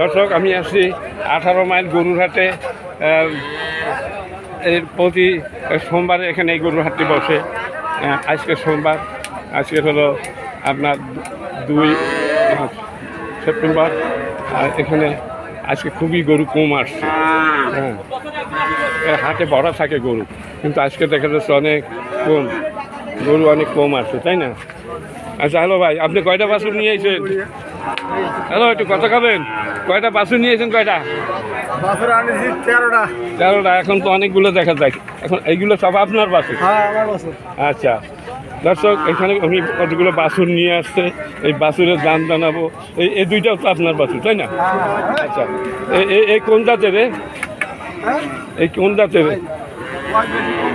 দর্শক, আমি আসছি 18 মাইল গরুর হাটে। এর প্রতি সোমবারে এখানে এই গরুর হাটটি বসে। আজকে সোমবার, আজকে হলো আপনার 2 সেপ্টেম্বর। আর এখানে আজকে খুবই গরু কম আসছে। হ্যাঁ, হাটে ভরা থাকে গরু, কিন্তু আজকে দেখা যাচ্ছে অনেক কম গরু, অনেক কম আসছে, তাই না? আচ্ছা, হ্যালো ভাই, আপনি কয়টা বাছুর নিয়েছেন? হ্যালো, একটু কথা খাবেন। কয়টা বাছুর নিয়েছেন? কয়টা? 13টা। এখন তো অনেকগুলো দেখা যায়। এখন এইগুলো সব আপনার বাছুর? আচ্ছা দর্শক, এখানে আমি কতগুলো বাছুর নিয়ে আসছে, এই বাছুরের দাম জানাবো। এই দুইটাও তো আপনার বাছুর, তাই না? আচ্ছা, এই কোন জাতের? এই কোন জাতের?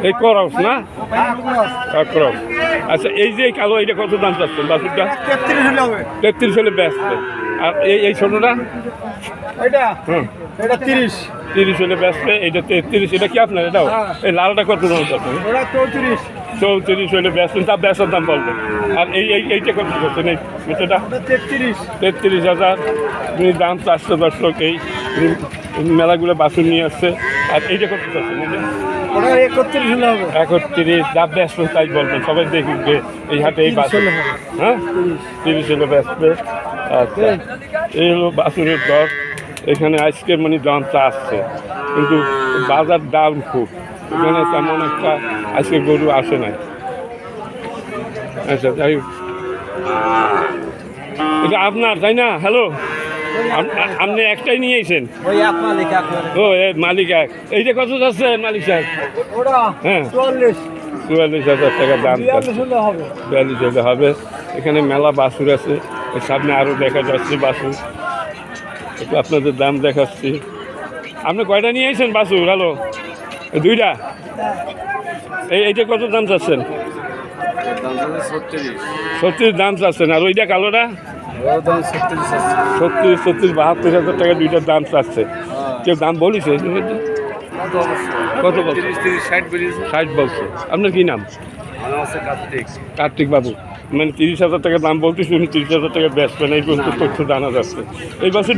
এই করস না? করস। আচ্ছা, এই যে কালো, এইটা কত দাম চাচ্ছেন বাছুরটা? 33 হলে ব্যস্ত। আর এই ছোটটা? এটা 30 হলে ব্যস্ত। এইটা 33। এটা কি আপনার? এটাও? এই লালটা কত দাম চাচ্ছেন? 34 হলে ব্যস্ত। তার ব্যস্তার দাম বলবেন। আর এইটা কত করছেন? এই মেটাটা 33,000 তুমি দাম চাচ্ছে। দর্শক, এই মেলাগুলো বাছুর নিয়ে আসছে। আর এইটা কত চাচ্ছেন? 31 দাম ব্যস্ত, তাই বলবেন। সবাই দেখুন যে এই হাটে এই বাছুর। হ্যাঁ, 30 হলে ব্যস্ত। আচ্ছা, এই হলো বাছুরের দর। এখানে আজকে মানে দামটা আসছে, কিন্তু বাজার ডাউন খুব। এখানে তেমন একটা আজকে গরু আসে নাই। আচ্ছা, যাই হোক, এটা আপনার, তাই না? হ্যালো, আপনি একটাই নিয়েছেন? ও, মালিক এক। এইটা কত যাচ্ছে মালিক সাহেব? হ্যাঁ, 44,000 টাকা দাম। 42 হলে হবে। এখানে মেলা বাছুর আছে, সামনে আরও দেখা যাচ্ছে বাছুর। একটু আপনাদের দাম দেখাচ্ছি। আপনি কয়টা নিয়ে আসছেন বাছুর? হ্যালো, 2টা। এইটা কত দাম চাচ্ছেন? 36 দাম চাচ্ছেন। আর ওইটা কালোটা? 72,000 টাকা 2টার দাম চাচ্ছে। কেউ দাম বলিছে? কত বলছে? 60 বলছে। আপনার কি নাম? কার্তিক বাবু। মানে 30,000 টাকা দাম বলতে, 30,000 টাকা বেচবেন, এই পর্যন্ত তথ্য জানা যাচ্ছে। এই বছর